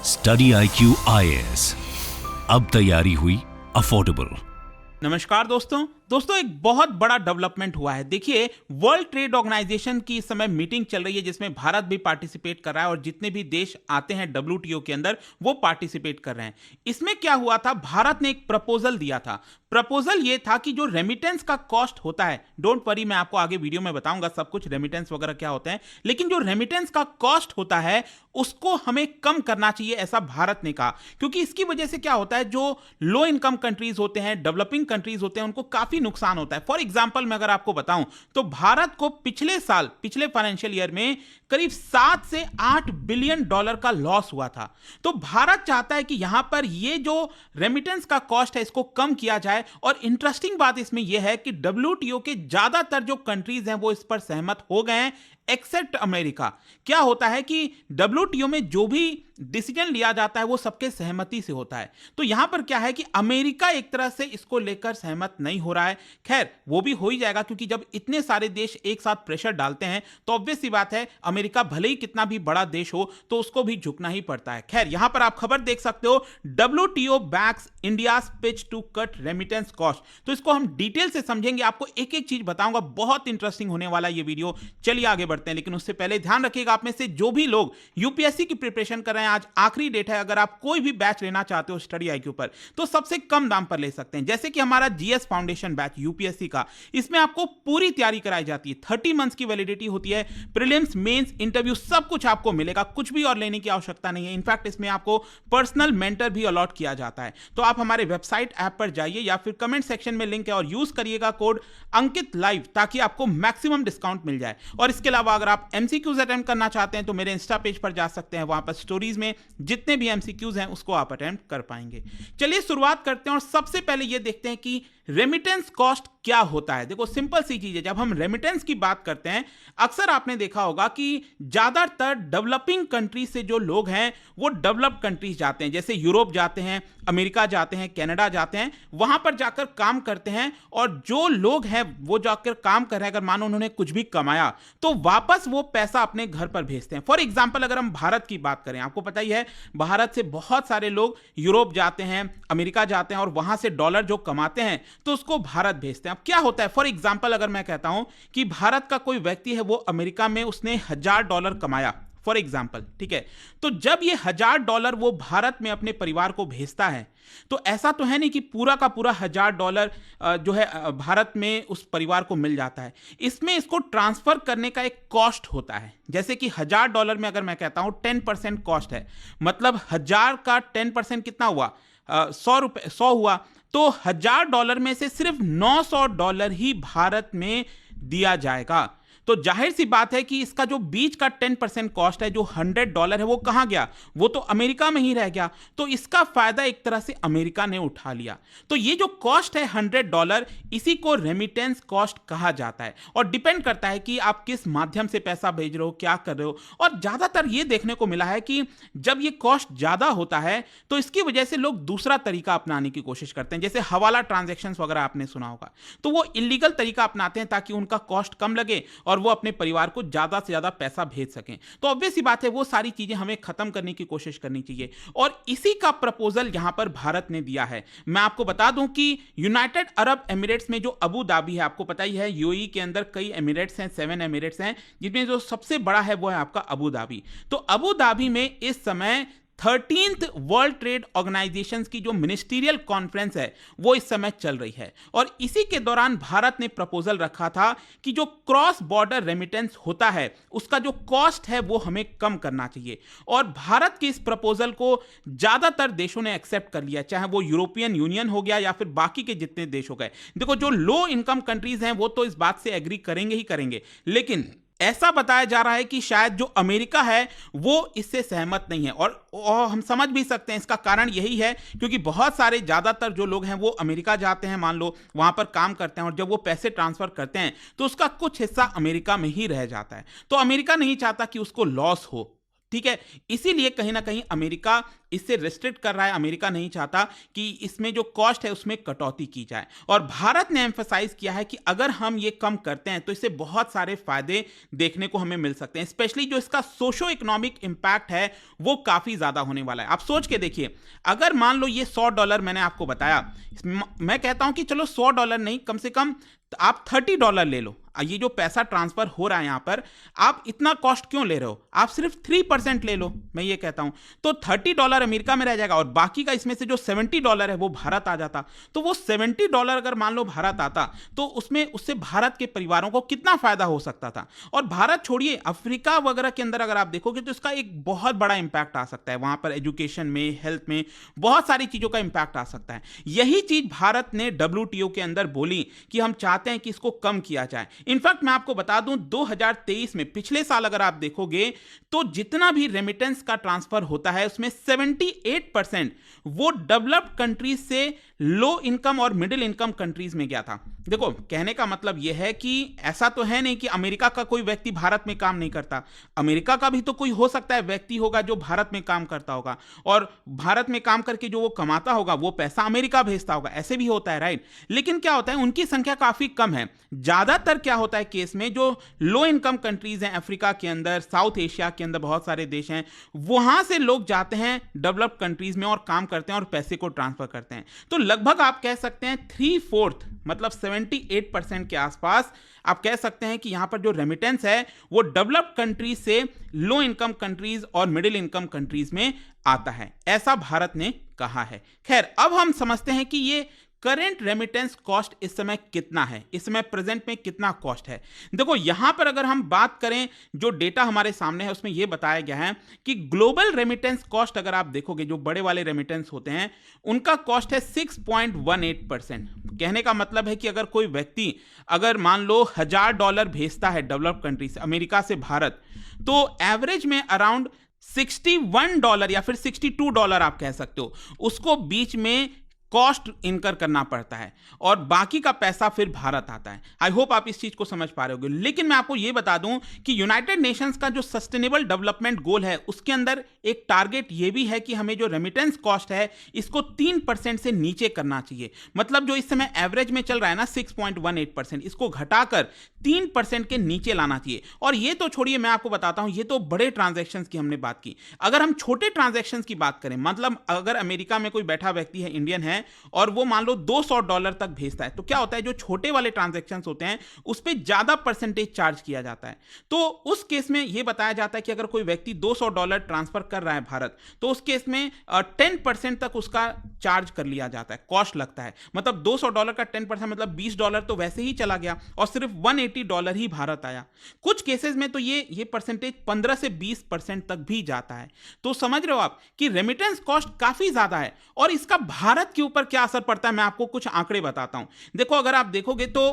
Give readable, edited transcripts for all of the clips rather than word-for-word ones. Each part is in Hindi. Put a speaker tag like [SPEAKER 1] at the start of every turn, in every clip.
[SPEAKER 1] स्टडी IQ IAS, अब तैयारी हुई अफोर्डेबल।
[SPEAKER 2] नमस्कार दोस्तों एक बहुत बड़ा डेवलपमेंट हुआ है। देखिए, वर्ल्ड ट्रेड ऑर्गेनाइजेशन की इस समय मीटिंग चल रही है जिसमें भारत भी पार्टिसिपेट कर रहा है और जितने भी देश आते हैं WTO के अंदर वो पार्टिसिपेट कर रहे हैं। इसमें क्या हुआ था, भारत ने एक प्रपोजल दिया था। प्रपोजल ये था कि जो रेमिटेंस का कॉस्ट होता है, डोंट वरी, मैं आपको आगे वीडियो में बताऊंगा सब कुछ रेमिटेंस वगैरह क्या होते हैं, लेकिन जो रेमिटेंस का कॉस्ट होता है उसको हमें कम करना चाहिए, ऐसा भारत ने कहा। क्योंकि इसकी वजह से क्या होता है, जो लो इनकम कंट्रीज होते हैं, डेवलपिंग कंट्रीज होते हैं, उनको काफी नुकसान होता है। फॉर एग्जांपल मैं अगर आपको बताऊं तो भारत को पिछले फाइनेंशियल ईयर में करीब 7 से 8 बिलियन डॉलर का लॉस हुआ था। तो भारत चाहता है कि यहां पर ये जो रेमिटेंस का कॉस्ट है इसको कम किया जाए। और इंटरेस्टिंग बात इसमें यह है कि WTO के ज्यादातर जो कंट्रीज हैं वो इस पर सहमत हो गए हैं, एक्सेप्ट अमेरिका। क्या होता है कि WTO में जो भी डिसीजन लिया जाता है वो सबके सहमति से होता है। तो यहां पर क्या है कि अमेरिका एक तरह से इसको लेकर सहमत नहीं हो रहा है। खैर, वो भी हो ही जाएगा क्योंकि जब इतने सारे देश एक साथ प्रेशर डालते हैं तो ऑब्वियस सी बात है, अमेरिका भले ही कितना भी बड़ा देश हो तो उसको भी झुकना ही पड़ता है। खैर, यहां पर आप खबर देख सकते हो, WTO backs India's pitch to cut remittance cost. तो इसको हम डिटेल से समझेंगे, आपको एक एक चीज बताऊंगा, बहुत इंटरेस्टिंग होने वाला ये वीडियो। चलिए आगे बढ़ते हैं, लेकिन उससे पहले ध्यान रखिएगा, आप में से जो भी लोग UPSC की प्रिपरेशन कर रहे हैं, आज आखिरी डेट है। अगर आप कोई भी बैच लेना चाहते हो स्टडी IQ पर तो सबसे कम दाम पर ले सकते हैं। जैसे कि हमारा GS फाउंडेशन बैच UPSC का, इसमें आपको पूरी तैयारी कराई जाती है। 30 मंथ्स की वैलिडिटी होती है, प्रीलिम्स, मेंस, इंटरव्यू सब कुछ आपको मिलेगा, कुछ भी और लेने की आवश्यकता नहीं है। इनफैक्ट इसमें आपको पर्सनल मेंटर भी अलॉट किया जाता है। तो आप हमारे वेबसाइट ऐप पर जाइए या फिर कमेंट सेक्शन में लिंक है और यूज करिएगा कोड अंकित लाइव ताकि आपको मैक्सिमम डिस्काउंट मिल जाए। और इसके अलावा अगर आप MCQs अटेम्प्ट करना चाहते हैं तो मेरे इंस्टा पेज पर जा सकते हैं, वहां पर स्टोरीज में जितने भी MCQs हैं उसको आप अटेम्प्ट कर पाएंगे। चलिए शुरुआत करते हैं और सबसे पहले ये देखते हैं कि रेमिटेंस कॉस्ट क्या होता है। देखो, सिंपल सी चीज है, जब हम रेमिटेंस की बात करते हैं अक्सर आपने देखा होगा कि ज्यादातर डेवलपिंग कंट्री से जो लोग हैं वो डेवलप्ड कंट्रीज जाते हैं, जैसे यूरोप जाते हैं, अमेरिका जाते हैं, कनाडा जाते हैं, वहां पर जाकर काम करते हैं। और जो लोग हैं वो जाकर काम कर रहे हैं, अगर मानो उन्होंने कुछ भी कमाया तो वापस वो पैसा अपने घर पर भेजते हैं। फॉर एग्जाम्पल अगर हम भारत की बात करें, आपको पता ही है भारत से बहुत सारे लोग यूरोप जाते हैं, अमेरिका जाते हैं और वहां से डॉलर जो कमाते हैं तो उसको भारत भेजते हैं। अब क्या होता है, फॉर एग्जाम्पल अगर मैं कहता हूं कि भारत का कोई व्यक्ति है वो अमेरिका में उसने $1000 कमाया, फॉर एग्जाम्पल, ठीक है, तो जब ये $1000 वो भारत में अपने परिवार को भेजता है तो ऐसा तो है नहीं कि पूरा का पूरा $1000 जो है भारत में उस परिवार को मिल जाता है। इसमें इसको ट्रांसफर करने का एक कॉस्ट होता है। जैसे कि $1000 में अगर मैं कहता हूं 10% कॉस्ट है, मतलब 1000 का 10% कितना हुआ, 100 हुआ, तो $1000 में से सिर्फ $900 ही भारत में दिया जाएगा। तो जाहिर सी बात है कि इसका जो बीच का 10% कॉस्ट है, जो $100 है, वो कहां गया, वो तो अमेरिका में ही रह गया। तो इसका फायदा एक तरह से अमेरिका ने उठा लिया। तो ये जो कॉस्ट है $100, इसी को रेमिटेंस कॉस्ट कहा जाता है। और डिपेंड करता है कि आप किस माध्यम से पैसा भेज रहे हो, क्या कर रहे हो। और ज्यादातर ये देखने को मिला है कि जब ये कॉस्ट ज्यादा होता है तो इसकी वजह से लोग दूसरा तरीका अपनाने की कोशिश करते हैं, जैसे हवाला ट्रांजैक्शंस वगैरह आपने सुना होगा। तो वो इलीगल तरीका अपनाते हैं ताकि उनका कॉस्ट कम लगे और वो अपने परिवार को ज्यादा से ज्यादा पैसा भेज सकें। तो ऑब्वियस सी बात है, वो सारी चीजें हमें खत्म करने की कोशिश करनी चाहिए और इसी का प्रपोजल यहां पर भारत ने दिया है। मैं आपको बता दूं कि यूनाइटेड अरब एमिरेट्स में जो अबू धाबी है, आपको पता ही है UAE के अंदर कई एमिरेट्स हैं, 7 एमिरेट्स हैं, जिसमें जो सबसे बड़ा है वो है आपका अबू धाबी। तो अबू धाबी में इस समय 13th वर्ल्ड ट्रेड ऑर्गेनाइजेशन की जो मिनिस्टीरियल कॉन्फ्रेंस है वो इस समय चल रही है। और इसी के दौरान भारत ने प्रपोजल रखा था कि जो क्रॉस बॉर्डर रेमिटेंस होता है उसका जो कॉस्ट है वो हमें कम करना चाहिए। और भारत के इस प्रपोजल को ज्यादातर देशों ने एक्सेप्ट कर लिया, चाहे वो यूरोपियन यूनियन हो गया या फिर बाकी के जितने देश हो गए। देखो, जो लो इनकम कंट्रीज हैं वो तो इस बात से एग्री करेंगे ही करेंगे, लेकिन ऐसा बताया जा रहा है कि शायद जो अमेरिका है वो इससे सहमत नहीं है। और हम समझ भी सकते हैं इसका कारण यही है क्योंकि बहुत सारे ज्यादातर जो लोग हैं वो अमेरिका जाते हैं, मान लो वहां पर काम करते हैं, और जब वो पैसे ट्रांसफर करते हैं तो उसका कुछ हिस्सा अमेरिका में ही रह जाता है। तो अमेरिका नहीं चाहता कि उसको लॉस हो, ठीक है, इसीलिए कहीं ना कहीं अमेरिका इससे रिस्ट्रिक्ट कर रहा है। अमेरिका नहीं चाहता कि इसमें जो कॉस्ट है उसमें कटौती की जाए, और भारत ने एम्फसाइज किया है कि अगर हम ये कम करते हैं तो इससे बहुत सारे फायदे देखने को हमें मिल सकते हैं। स्पेशली जो इसका सोशो इकोनॉमिक इंपैक्ट है वो काफी ज्यादा होने वाला है। आप सोच के देखिए, अगर मान लो ये $100 मैंने आपको बताया, मैं कहता हूं कि चलो $100 नहीं, कम से कम आप $30 ले लो। ये जो पैसा ट्रांसफर हो रहा है यहां पर, आप इतना कॉस्ट क्यों ले रहे हो? आप सिर्फ 3% ले लो, मैं ये कहता हूं। तो $30 अमेरिका में रह जाएगा, और बाकी का इसमें से जो $70 है वो भारत आ जाता। तो वो $70 अगर मान लो भारत आता, तो उससे भारत के परिवारों को कितना फायदा हो सकता था। और भारत छोड़िए, अफ्रीका वगैरह के अंदर अगर आप देखोगे तो इसका एक बहुत बड़ा इंपैक्ट आ सकता है। वहां पर एजुकेशन में, हेल्थ में, बहुत सारी चीजों का इंपैक्ट आ सकता है। यही चीज भारत ने WTO के अंदर बोली कि हम चाहते हैं कि इसको कम किया जाए। इनफैक्ट मैं आपको बता दूं, 2023 में, पिछले साल अगर आप देखोगे तो जितना भी रेमिटेंस का ट्रांसफर होता है उसमें 78% वो डेवलप्ड कंट्रीज से लो इनकम और मिडिल इनकम कंट्रीज में गया था। देखो, कहने का मतलब यह है कि ऐसा तो है नहीं कि अमेरिका का कोई व्यक्ति भारत में काम नहीं करता। अमेरिका का भी तो कोई हो सकता है व्यक्ति होगा जो भारत में काम करता होगा, और भारत में काम करके जो वो कमाता होगा वो पैसा अमेरिका भेजता होगा। ऐसे भी होता है, राइट? लेकिन क्या होता है, उनकी संख्या काफी कम है। ज्यादातर क्या होता है केस में, जो लो इनकम कंट्रीज हैं अफ्रीका के अंदर, साउथ एशिया के अंदर बहुत सारे देश हैं, वहां से लोग जाते हैं डेवलप्ड कंट्रीज में और काम करते हैं और पैसे को ट्रांसफर करते हैं। तो लगभग आप कह सकते हैं 3/4 मतलब 78% के आसपास आप कह सकते हैं कि यहां पर जो रेमिटेंस है वो डेवलप्ड कंट्रीज से लो इनकम कंट्रीज और मिडिल इनकम कंट्रीज में आता है, ऐसा भारत ने कहा है। खैर, अब हम समझते हैं कि ये करंट रेमिटेंस कॉस्ट इस समय कितना है, इस समय प्रेजेंट में कितना कॉस्ट है। देखो, यहां पर अगर हम बात करें, जो डेटा हमारे सामने है उसमें यह बताया गया है कि ग्लोबल रेमिटेंस कॉस्ट अगर आप देखोगे, जो बड़े वाले रेमिटेंस होते हैं उनका कॉस्ट है 6.18%। कहने का मतलब है कि अगर कोई व्यक्ति अगर मान लो $1000 भेजता है डेवलप्ड कंट्री से, अमेरिका से भारत, तो एवरेज में अराउंड $61 या फिर $62 आप कह सकते हो, उसको बीच में कॉस्ट इनकर करना पड़ता है, और बाकी का पैसा फिर भारत आता है। आई होप आप इस चीज को समझ पा रहे होगे। लेकिन मैं आपको यह बता दूं कि यूनाइटेड नेशंस का जो सस्टेनेबल डेवलपमेंट गोल है उसके अंदर एक टारगेट यह भी है कि हमें जो रेमिटेंस कॉस्ट है इसको 3% से नीचे करना चाहिए। मतलब जो इस समय एवरेज में चल रहा है ना 6.18%, इसको घटाकर 3% के नीचे लाना चाहिए। और ये तो छोड़िए, मैं आपको बताता हूं, ये तो बड़े ट्रांजैक्शंस की हमने बात की। अगर हम छोटे ट्रांजैक्शंस की बात करें, मतलब अगर अमेरिका में कोई बैठा व्यक्ति है, इंडियन है, और वो मान लो $200 तक भेजता है, तो क्या होता है, जो छोटे वाले ट्रांजैक्शंस होते हैं उस पे ज्यादा परसेंटेज चार्ज किया जाता है। तो उस केस में यह बताया जाता है कि अगर कोई व्यक्ति $200 ट्रांसफर कर रहा है भारत, तो उस केस में 10% तक उसका चार्ज कर लिया जाता है, कॉस्ट लगता है। मतलब $200 का 10% मतलब $20 तो वैसे ही चला गया, और सिर्फ $180 ही भारत आया। कुछ केसेस में तो ये परसेंटेज 15 से 20% तक भी जाता है। तो समझ रहे हो आप कि रेमिटेंस कॉस्ट काफी ज्यादा है, और इसका भारत के ऊपर क्या असर पड़ता है, मैं आपको कुछ आंकड़े बताता हूं। देखो, अगर आप देखोगे तो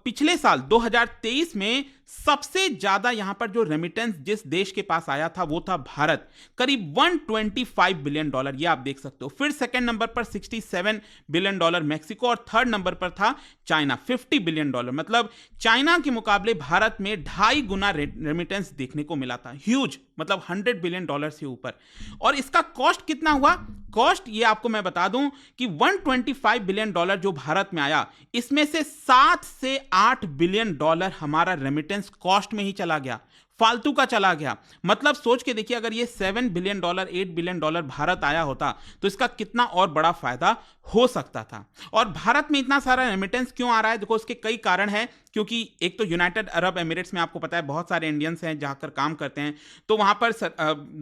[SPEAKER 2] पिछले साल 2023 में सबसे ज्यादा यहां पर जो रेमिटेंस जिस देश के पास आया था वो था भारत, करीब $125 बिलियन, ये आप देख सकते हो। फिर सेकंड नंबर पर $67 बिलियन मैक्सिको, और थर्ड नंबर पर था चाइना, $50 बिलियन। मतलब चाइना के मुकाबले भारत में 2.5 गुना रेमिटेंस देखने को मिला था। ह्यूज, मतलब $100 बिलियन से ऊपर। और इसका कॉस्ट कितना हुआ? कॉस्ट ये आपको मैं बता दूं कि $125 बिलियन जो भारत में आया, इसमें से $7 से $8 बिलियन हमारा रेमिटेंस कॉस्ट में ही चला गया, फालतू का चला गया। मतलब सोच के देखिए, अगर ये $7 बिलियन, $8 बिलियन भारत आया होता तो इसका कितना और बड़ा फायदा हो सकता था। और भारत में इतना सारा रेमिटेंस क्यों आ रहा है? देखो, इसके कई कारण हैं। क्योंकि एक तो यूनाइटेड अरब एमिरेट्स में आपको पता है बहुत सारे इंडियंस हैं जाकर काम करते हैं, तो वहां पर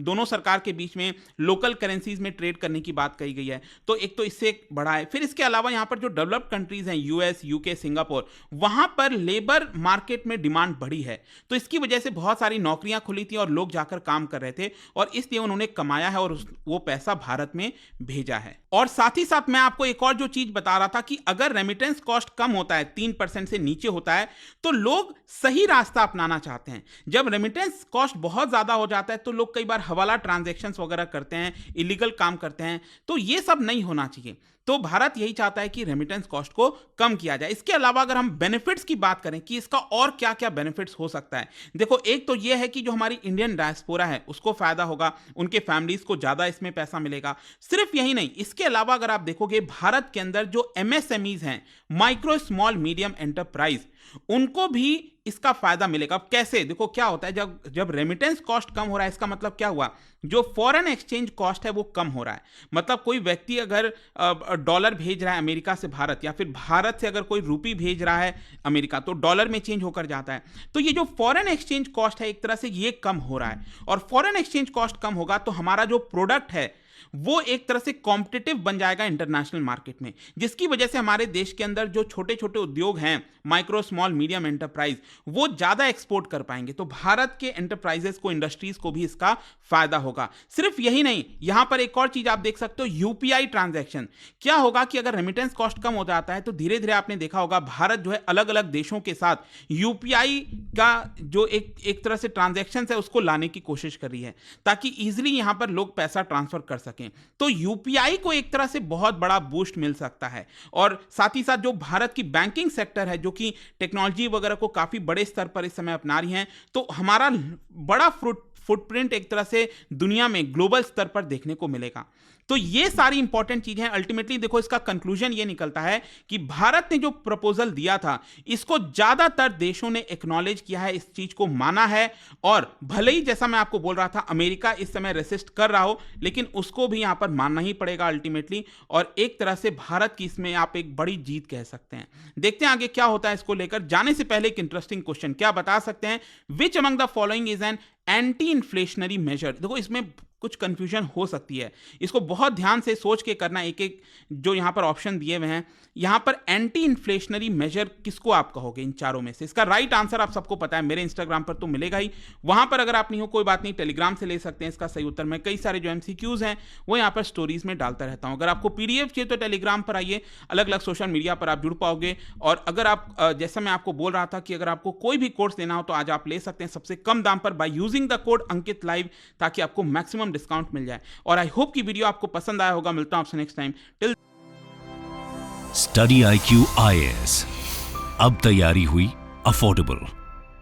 [SPEAKER 2] दोनों सरकार के बीच में लोकल करेंसीज में ट्रेड करने की बात कही गई है, तो एक तो इससे बड़ा है। फिर इसके अलावा यहां पर जो डेवलप्ड कंट्रीज हैं, यूएस, यूके, सिंगापुर, वहां पर लेबर मार्केट में डिमांड बढ़ी है, तो इसकी वजह से बहुत सारी नौकरियां खुली थी और लोग जाकर काम कर रहे थे, और इसलिए उन्होंने कमाया है और वो पैसा भारत में भेजा है। और साथ ही साथ मैं आपको एक और जो चीज बता रहा था कि अगर रेमिटेंस कॉस्ट कम होता है, 3% से नीचे होता है, तो लोग सही रास्ता अपनाना चाहते हैं। जब रेमिटेंस कॉस्ट बहुत ज्यादा हो जाता है तो लोग कई बार हवाला ट्रांजैक्शंस वगैरह करते हैं, इलीगल काम करते हैं, तो ये सब नहीं होना चाहिए। तो भारत यही चाहता है कि रेमिटेंस कॉस्ट को कम किया जाए। इसके अलावा अगर हम बेनिफिट्स की बात करें कि इसका और क्या क्या बेनिफिट्स हो सकता है, देखो, एक तो यह है कि जो हमारी इंडियन डायस्पोरा है उसको फायदा होगा, उनके फैमिलीज को ज्यादा इसमें पैसा मिलेगा। सिर्फ यही नहीं, इसके अलावा अगर आप देखोगे भारत के अंदर जो एमएसएमईज हैं, माइक्रो स्मॉल मीडियम एंटरप्राइज, उनको भी इसका फायदा मिलेगा। अब कैसे? देखो क्या होता है, जब रेमिटेंस कॉस्ट कम हो रहा है, इसका मतलब क्या हुआ, जो फॉरेन एक्सचेंज कॉस्ट है वो कम हो रहा है। मतलब कोई व्यक्ति अगर डॉलर भेज रहा है अमेरिका से भारत, या फिर भारत से अगर कोई रुपी भेज रहा है अमेरिका, तो डॉलर में चेंज होकर जाता है। तो ये जो फॉरेन एक्सचेंज कॉस्ट है एक तरह से ये कम हो रहा है, और फॉरेन एक्सचेंज कॉस्ट कम होगा तो हमारा जो प्रोडक्ट है वो एक तरह से कॉम्पिटिटिव बन जाएगा इंटरनेशनल मार्केट में, जिसकी वजह से हमारे देश के अंदर जो छोटे छोटे उद्योग हैं, माइक्रो स्मॉल मीडियम एंटरप्राइज, वो ज्यादा एक्सपोर्ट कर पाएंगे। तो भारत के एंटरप्राइजेस को, इंडस्ट्रीज को भी इसका फायदा होगा। सिर्फ यही नहीं, यहां पर एक और चीज आप देख सकते हो, यूपीआई ट्रांजैक्शन। क्या होगा कि अगर रेमिटेंस कॉस्ट कम हो जाता है तो धीरे धीरे आपने देखा होगा भारत जो है अलग अलग देशों के साथ यूपीआई का जो एक तरह से ट्रांजैक्शन है उसको लाने की कोशिश कर रही है, ताकि इजिली यहां पर लोग पैसा ट्रांसफर कर सकें। तो यूपीआई को एक तरह से बहुत बड़ा बूस्ट मिल सकता है। और साथ ही साथ जो भारत की बैंकिंग सेक्टर है, जो कि टेक्नोलॉजी वगैरह को काफी बड़े स्तर पर इस समय अपना रही है, तो हमारा बड़ा फुटप्रिंट एक तरह से दुनिया में ग्लोबल स्तर पर देखने को मिलेगा। तो ये सारी इंपॉर्टेंट चीजें हैं। अल्टीमेटली देखो, इसका कंक्लूजन ये निकलता है कि भारत ने जो प्रपोजल दिया था, इसको ज्यादातर देशों ने एक्नॉलेज किया है, इस चीज को माना है। और भले ही जैसा मैं आपको बोल रहा था, अमेरिका इस समय रेसिस्ट कर रहा हो, लेकिन उसको भी यहां पर मानना ही पड़ेगा अल्टीमेटली। और एक तरह से भारत की इसमें आप एक बड़ी जीत कह सकते हैं। देखते हैं आगे क्या होता है इसको लेकर। जाने से पहले एक इंटरेस्टिंग क्वेश्चन, क्या बता सकते हैं, which among the following is an anti inflationary measure? देखो इसमें कुछ कंफ्यूजन हो सकती है, इसको बहुत ध्यान से सोच के करना। एक एक जो यहां पर ऑप्शन दिए हुए हैं, यहां पर एंटी इन्फ्लेशनरी मेजर किसको आप कहोगे इन चारों में से? इसका राइट आंसर आप सबको पता है, मेरे इंस्टाग्राम पर तो मिलेगा ही। वहां पर अगर आप नहीं हो कोई बात नहीं, टेलीग्राम से ले सकते हैं इसका सही उत्तर। मैं कई सारे जो एमसीक्यूज हैं वो यहां पर स्टोरीज में डालता रहता हूं। अगर आपको पीडीएफ चाहिए तो टेलीग्राम पर आइए, अलग अलग सोशल मीडिया पर आप जुड़ पाओगे। और अगर आप जैसा मैं आपको बोल रहा था कि अगर आपको कोई भी कोर्स लेना हो तो आज आप ले सकते हैं सबसे कम दाम पर by using the code Ankit live, ताकि आपको मैक्सिमम डिस्काउंट मिल जाए। और आई होप कि वीडियो आपको पसंद आया होगा। मिलता हूं आपसे next time. Till
[SPEAKER 1] study IQ IAS, अब तैयारी हुई अफोर्डेबल।